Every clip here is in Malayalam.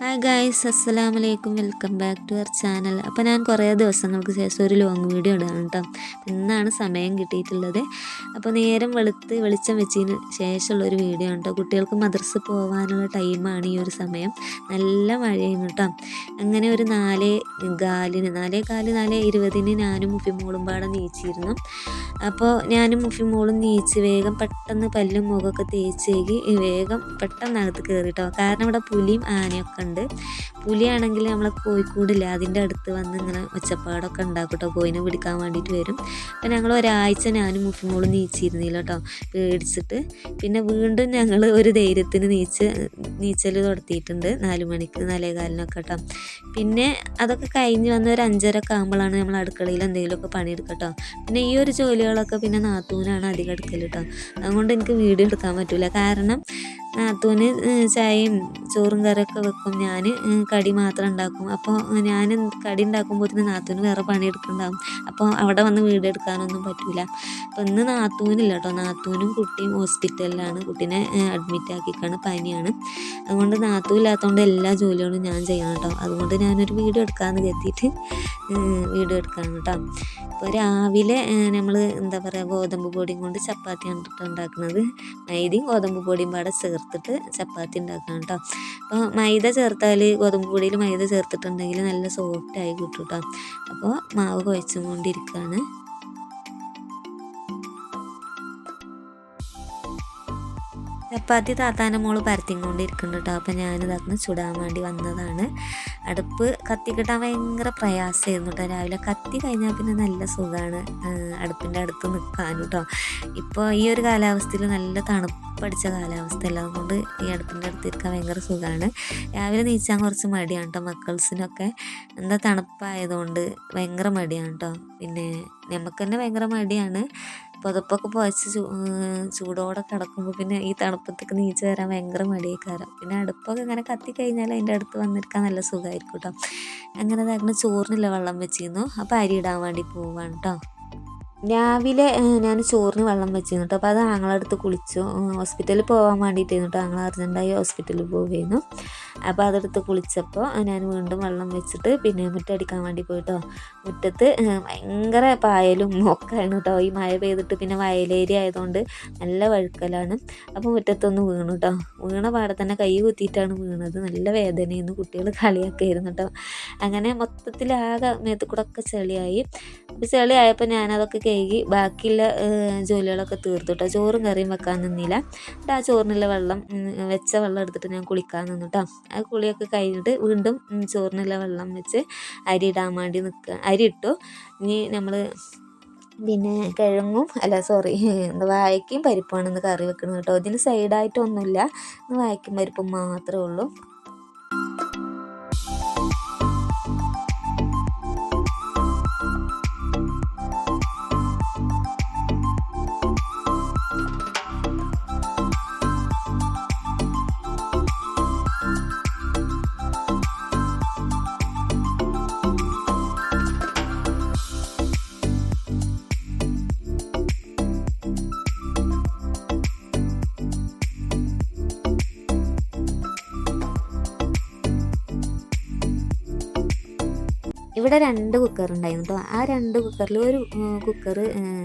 ഹായ് ഗായ്സ്, അസ്സലാമലൈക്കും. Welcome back to our channel. അപ്പോൾ ഞാൻ കുറേ ദിവസങ്ങൾക്ക് ശേഷം ഒരു ലോങ് വീഡിയോ ഇടാണ് കേട്ടോ. ഇന്നാണ് സമയം കിട്ടിയിട്ടുള്ളത്. അപ്പോൾ നേരം വെളിച്ചം വെച്ചതിന് ശേഷമുള്ളൊരു വീഡിയോ ആണ് കേട്ടോ. കുട്ടികൾക്ക് മദ്രസ പോകാനുള്ള ടൈമാണ് ഈ ഒരു സമയം. നല്ല മഴയാണ് കേട്ടോ. അങ്ങനെ ഒരു 4:20 ഞാനും മുഫിമോളും പാടെ നീച്ചിരുന്നു. അപ്പോൾ ഞാനും മുഫിമോളും നീച്ച് വേഗം പെട്ടെന്ന് പല്ലും മുഖമൊക്കെ തേച്ചേക്ക് വേഗം പെട്ടെന്നകത്ത് കയറി കേട്ടോ. കാരണം ഇവിടെ പുലിയും ആനയൊക്കെ ഉണ്ട്. പുലിയാണെങ്കിൽ നമ്മളെ കോഴിക്കൂടില്ല, അതിൻ്റെ അടുത്ത് വന്ന് ഇങ്ങനെ ഒച്ചപ്പാടൊക്കെ ഉണ്ടാക്കും കേട്ടോ. കോഴിനെ പിടിക്കാൻ വേണ്ടിയിട്ട് വരും. അപ്പം ഞങ്ങൾ ഒരാഴ്ച ഞാനും മുഫിമോളും നീച്ചിരുന്നില്ല കേട്ടോ, പേടിച്ചിട്ട്. പിന്നെ വീണ്ടും ഞങ്ങൾ ഒരു ധൈര്യത്തിന് നീച്ചൽ തുടത്തിയിട്ടുണ്ട് 4 മണിക്ക് 4:15 കേട്ടോ. പിന്നെ അതൊക്കെ കഴിഞ്ഞ് വന്ന് ഒരു 5:30 ആകുമ്പോഴാണ് നമ്മൾ അടുക്കളയിൽ എന്തെങ്കിലുമൊക്കെ പണിയെടുക്കുക കേട്ടോ. പിന്നെ ഈ ഒരു ജോലികളൊക്കെ പിന്നെ നാത്തൂനാണ് അധികം എടുക്കൽ കേട്ടോ. അതുകൊണ്ട് എനിക്ക് വീഡിയോ എടുക്കാൻ പറ്റില്ല. കാരണം നാത്തൂന് ചായയും ചോറും കറിയൊക്കെ വെക്കും, ഞാൻ കടി മാത്രം ഉണ്ടാക്കും. അപ്പോൾ ഞാൻ കടി ഉണ്ടാക്കുമ്പോഴത്തേന് നാത്തൂന് വേറെ പണിയെടുക്കുന്നുണ്ടാവും. അപ്പോൾ അവിടെ വന്ന് വീഡിയോ എടുക്കാനൊന്നും പറ്റില്ല. അപ്പോൾ ഇന്ന് നാത്തൂനില്ല കേട്ടോ. നാത്തൂനും കുട്ടിയും ഹോസ്പിറ്റലിലാണ്. കുട്ടീനെ അഡ്മിറ്റ് ആക്കിക്കാണ്, പനിയാണ്. അതുകൊണ്ട് നാത്തൂനില്ലാത്തതുകൊണ്ട് എല്ലാ ജോലികളും ഞാൻ ചെയ്യണം കേട്ടോ. അതുകൊണ്ട് ഞാനൊരു വീഡിയോ എടുക്കാമെന്ന് കരുതിയിട്ട് വീഡിയോ എടുക്കാണ് കേട്ടോ. ഇപ്പോൾ രാവിലെ നമ്മൾ എന്താ പറയുക, ഗോതമ്പ് പൊടിയും കൊണ്ട് ചപ്പാത്തിയാണ് കേട്ടോ ഉണ്ടാക്കുന്നത്. മൈദയും ഗോതമ്പ് പൊടിയും പാടെ ചേർത്തിട്ട് ചപ്പാത്തി ഉണ്ടാക്കണം കേട്ടോ. അപ്പോൾ മൈദ ചേർത്താൽ, ഗോതമ്പ് പൊടിയിൽ മൈദ ചേർത്തിട്ടുണ്ടെങ്കിൽ നല്ല സോഫ്റ്റായി കിട്ടും കേട്ടോ. അപ്പോൾ മാവ് കുഴച്ചും കൊണ്ടിരിക്കുകയാണ്. ചപ്പാത്തി താത്താൻ്റെ മോള് പരത്തിക്കൊണ്ടിരിക്കുന്നുണ്ട് കേട്ടോ. അപ്പോൾ ഞാനിതാക്കുന്ന ചുടാൻ വേണ്ടി വന്നതാണ്. അടുപ്പ് കത്തി കിട്ടാൻ ഭയങ്കര പ്രയാസമായിരുന്നു കേട്ടോ. രാവിലെ കത്തി കഴിഞ്ഞാൽ പിന്നെ നല്ല സുഖമാണ് അടുപ്പിൻ്റെ അടുത്ത് നിൽക്കാനും കേട്ടോ. ഇപ്പോൾ ഈ ഒരു കാലാവസ്ഥയിൽ നല്ല തണുപ്പടിച്ച കാലാവസ്ഥയല്ല, അതുകൊണ്ട് ഈ അടുപ്പിൻ്റെ അടുത്ത് ഇരിക്കാൻ ഭയങ്കര സുഖമാണ്. രാവിലെ നീച്ചാൻ കുറച്ച് മടിയാണ് കേട്ടോ. മക്കൾസിനൊക്കെ എന്താ തണുപ്പായതുകൊണ്ട് ഭയങ്കര മടിയാണ് കേട്ടോ. പിന്നെ നമുക്ക് തന്നെ ഭയങ്കര മടിയാണ്. പുതപ്പൊക്കെ പുതച്ച് ചൂടോടെ കിടക്കുമ്പോൾ പിന്നെ ഈ തണുപ്പത്തേക്ക് നീച്ച് വരാൻ ഭയങ്കര മടിയേക്കാരം. പിന്നെ അടുപ്പൊക്കെ ഇങ്ങനെ കത്തി കഴിഞ്ഞാൽ അതിൻ്റെ അടുത്ത് വന്നിരിക്കാൻ നല്ല സുഖമായിരിക്കും കേട്ടോ. അങ്ങനെ ഇതാക്കുന്ന ചോറിനുള്ള വെള്ളം വെച്ചിരുന്നു. അപ്പോൾ അരി ഇടാൻ വേണ്ടി പോവാണ് കേട്ടോ. രാവിലെ ഞാൻ ചോറിന് വെള്ളം വെച്ചിരുന്നു കേട്ടോ. അപ്പോൾ അത് ആങ്ങളടുത്ത് കുളിച്ചു. ഹോസ്പിറ്റലിൽ പോകാൻ വേണ്ടിയിട്ടായിരുന്നു കേട്ടോ. ആങ്ങൾ അർജൻറ്റായി ഹോസ്പിറ്റലിൽ പോവുകയായിരുന്നു. അപ്പോൾ അതെടുത്ത് കുളിച്ചപ്പോൾ ഞാൻ വീണ്ടും വെള്ളം വെച്ചിട്ട് പിന്നെ മുറ്റടിക്കാൻ വേണ്ടി പോയിട്ടോ. മുറ്റത്ത് ഭയങ്കര പായലും ഒക്കെയാണ് കേട്ടോ. ഈ മഴ പെയ്തിട്ട് പിന്നെ വയലേരിയ ആയതുകൊണ്ട് നല്ല വഴുക്കലാണ്. അപ്പോൾ മുറ്റത്തൊന്ന് വീണു കേട്ടോ. വീണ പാടെ തന്നെ കൈ കുത്തിയിട്ടാണ് വീണത്. നല്ല വേദനയെന്ന് കുട്ടികൾ കളിയാക്കിയിരുന്നു കേട്ടോ. അങ്ങനെ മൊത്തത്തിലാകെ മേത്ത് കൂടെ ഒക്കെ ചെളിയായി. അപ്പോൾ ചെളിയായപ്പോൾ ഞാനതൊക്കെ കഴുകി ബാക്കിയുള്ള ജോലികളൊക്കെ തീർത്തു കേട്ടോ. ചോറും കറിയും വെക്കാൻ നിന്നില്ല. എന്നിട്ട് ആ ചോറിനുള്ള വെച്ച വെള്ളം എടുത്തിട്ട് ഞാൻ കുളിക്കാൻ നിന്നു കേട്ടോ. ആ കുളിയൊക്കെ കഴിഞ്ഞിട്ട് വീണ്ടും ചോറിനുള്ള വെള്ളം വെച്ച് അരി ഇടാൻ വേണ്ടി അരി ഇട്ടു. ഇനി നമ്മൾ പിന്നെ വാഴയ്ക്കും പരിപ്പാണ് ഇന്ന് കറി വെക്കുന്നത് കേട്ടോ. ഇതിന് സൈഡായിട്ടൊന്നുമില്ല, വാഴയ്ക്കും പരിപ്പും മാത്രമേ ഉള്ളൂ. ഇവിടെ 2 കുക്കർ ഉണ്ടായിരുന്നു കേട്ടോ. ആ 2 കുക്കറിൽ ഒരു കുക്കർ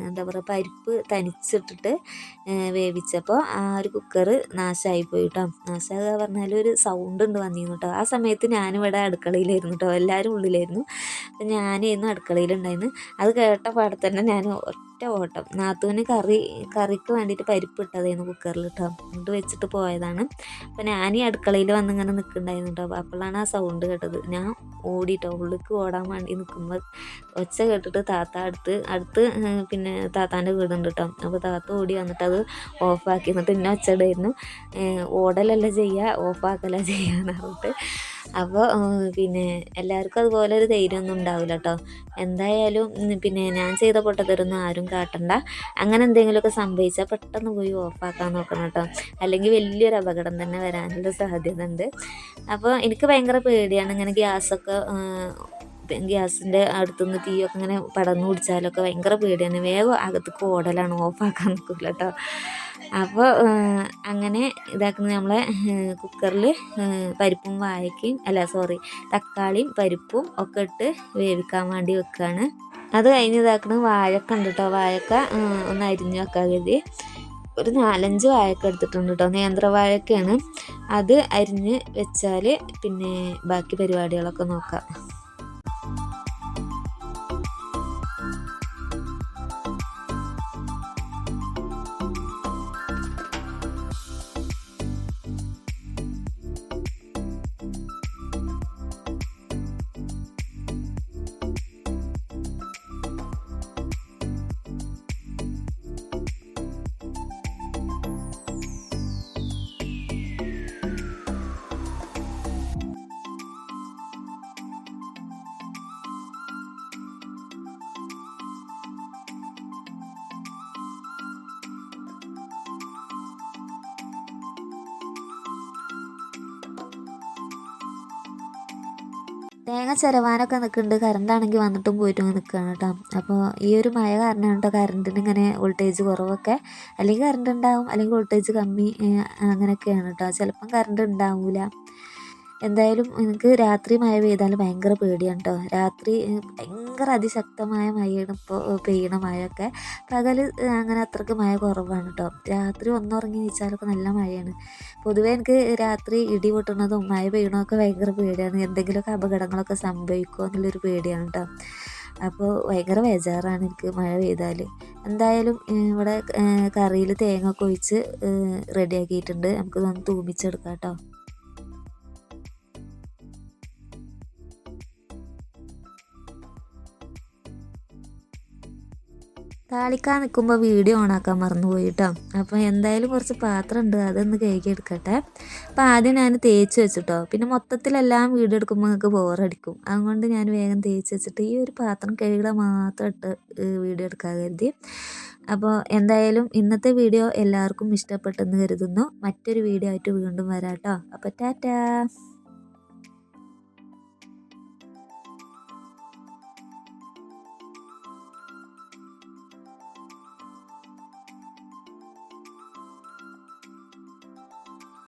എന്താ പറയുക, പരിപ്പ് തനിച്ചിട്ടിട്ട് വേവിച്ചപ്പോൾ ആ ഒരു കുക്കർ നാശമായിപ്പോയി കേട്ടോ. നാശമാകുക പറഞ്ഞാൽ ഒരു സൗണ്ട് ഉണ്ട് വന്നിരുന്നു കേട്ടോ. ആ സമയത്ത് ഞാനിവിടെ അടുക്കളയിലായിരുന്നു കേട്ടോ. എല്ലാവരും ഉള്ളിലായിരുന്നു. അപ്പം ഞാനായിരുന്നു അടുക്കളയിലുണ്ടായിരുന്നു. അത് കേട്ട പാടെ തന്നെ ഞാൻ ഓട്ടം നാത്തൂന് കറിക്ക് വേണ്ടിയിട്ട് പരിപ്പ് ഇട്ടതായിരുന്നു കുക്കറിൽ കേട്ടോ. എന്നിട്ട് വെച്ചിട്ട് പോയതാണ്. അപ്പം ഞാൻ ഈ അടുക്കളയിൽ വന്നിങ്ങനെ നിൽക്കുന്നുണ്ടായിരുന്നു കേട്ടോ. അപ്പോഴാണ് ആ സൗണ്ട് കേട്ടത്. ഞാൻ ഓടിട്ടോ, ഉള്ളിലേക്ക് ഓടാൻ വേണ്ടി നിൽക്കുമ്പോൾ ഒച്ച കേട്ടിട്ട് താത്ത അടുത്ത് പിന്നെ താത്താൻ്റെ വീടുണ്ട് കേട്ടോ. അപ്പോൾ താത്ത ഓടി വന്നിട്ട് അത് ഓഫാക്കി. എന്നിട്ട് ഇന്നെ ഒച്ചടായിരുന്നു, ഓടലല്ല ചെയ്യുക, ഓഫാക്കല ചെയ്യാന്ന് പറഞ്ഞിട്ട്. അപ്പോൾ പിന്നെ എല്ലാവർക്കും അതുപോലെ ഒരു ധൈര്യമൊന്നും ഉണ്ടാവില്ല കേട്ടോ. എന്തായാലും പിന്നെ ഞാൻ ചെയ്ത പൊട്ടത്തരൊന്നും ആരും കാട്ടണ്ട. അങ്ങനെ എന്തെങ്കിലുമൊക്കെ സംഭവിച്ചാൽ പെട്ടെന്ന് പോയി ഓഫാക്കാൻ നോക്കണം കേട്ടോ. അല്ലെങ്കിൽ വലിയൊരു അപകടം തന്നെ വരാനുള്ള സാധ്യത ഉണ്ട്. അപ്പോൾ എനിക്ക് ഭയങ്കര പേടിയാണ് ഇങ്ങനെ ഗ്യാസൊക്കെ ഗ്യാസിൻ്റെ അടുത്തുനിന്ന് തീയൊക്കെ ഇങ്ങനെ പടർന്നു പിടിച്ചാലൊക്കെ ഭയങ്കര പേടിയാണ്. വേഗം അകത്തേക്ക് ഓടലാണ്, ഓഫാക്കാൻ നിൽക്കില്ല കേട്ടോ. അപ്പോൾ അങ്ങനെ ഇതാക്കുന്നത് നമ്മളെ കുക്കറിൽ പരിപ്പും വാഴയ്ക്കയും തക്കാളിയും പരിപ്പും ഒക്കെ ഇട്ട് വേവിക്കാൻ വേണ്ടി വെക്കുകയാണ്. അത് കഴിഞ്ഞ് ഇതാക്കുന്നത് വാഴക്ക ഉണ്ട് കേട്ടോ. വാഴക്ക ഒന്ന് അരിഞ്ഞ് വെക്കാൻ കരുതി ഒരു 4-5 വാഴക്ക എടുത്തിട്ടുണ്ട് കേട്ടോ. നേന്ത്രവാഴക്കയാണ്. അത് അരിഞ്ഞ് വെച്ചാൽ പിന്നെ ബാക്കി പരിപാടികളൊക്കെ നോക്കാം. തേങ്ങ ചിരവാനൊക്കെ നിൽക്കുന്നുണ്ട്. കറണ്ടാണെങ്കിൽ വന്നിട്ടും പോയിട്ടും നിൽക്കുകയാണ് കേട്ടോ. അപ്പോൾ ഈ ഒരു മഴ കാരണമാണ് കേട്ടോ കറണ്ടിന് ഇങ്ങനെ വോൾട്ടേജ് കുറവൊക്കെ. അല്ലെങ്കിൽ കറണ്ട് ഉണ്ടാവും, അല്ലെങ്കിൽ വോൾട്ടേജ് കമ്മി, അങ്ങനെയൊക്കെയാണ് കേട്ടോ. ചിലപ്പം കറണ്ട് ഉണ്ടാവില്ല. എന്തായാലും എനിക്ക് രാത്രി മഴ പെയ്താൽ ഭയങ്കര പേടിയാണ് കേട്ടോ. രാത്രി ഭയങ്കര അതിശക്തമായ മഴയാണ് ഇപ്പോൾ പെയ്യണ മഴയൊക്കെ. പകൽ അങ്ങനെ അത്രയ്ക്ക് മഴ കുറവാണ് കേട്ടോ. രാത്രി ഒന്നുറങ്ങി നീച്ചാലൊക്കെ നല്ല മഴയാണ്. പൊതുവേ എനിക്ക് രാത്രി ഇടി പൊട്ടുന്നതും മഴ പെയ്യണതൊക്കെ ഭയങ്കര പേടിയാണ്. എന്തെങ്കിലുമൊക്കെ അപകടങ്ങളൊക്കെ സംഭവിക്കുമോ എന്നുള്ളൊരു പേടിയാണ് കേട്ടോ. അപ്പോൾ ഭയങ്കര ബേജാറാണ് എനിക്ക് മഴ പെയ്താൽ. എന്തായാലും ഇവിടെ കറിയിൽ തേങ്ങ ഒക്കെ ഒഴിച്ച് റെഡിയാക്കിയിട്ടുണ്ട്. നമുക്കിതൊന്ന് തൂമിച്ചെടുക്കാം കേട്ടോ. താളിക്കാൻ നിൽക്കുമ്പോൾ വീഡിയോ ഓണാക്കാൻ മറന്നുപോയി കേട്ടോ. അപ്പോൾ എന്തായാലും കുറച്ച് പാത്രം ഉണ്ട്, അതൊന്ന് കഴുകി എടുക്കട്ടെ. അപ്പോൾ ആദ്യം ഞാൻ തേച്ച് വെച്ചിട്ടോ. പിന്നെ മൊത്തത്തിലെല്ലാം വീഡിയോ എടുക്കുമ്പോൾ നിങ്ങൾക്ക് ബോറടിക്കും. അതുകൊണ്ട് ഞാൻ വേഗം തേച്ച് വെച്ചിട്ട് ഈ ഒരു പാത്രം കഴുകുക മാത്രം ഇട്ട് വീഡിയോ എടുക്കാൻ കരുതി. അപ്പോൾ എന്തായാലും ഇന്നത്തെ വീഡിയോ എല്ലാവർക്കും ഇഷ്ടപ്പെട്ടെന്ന് കരുതുന്നു. മറ്റൊരു വീഡിയോ ആയിട്ട് വീണ്ടും വരാം കേട്ടോ. അപ്പോൾ ടാറ്റാ.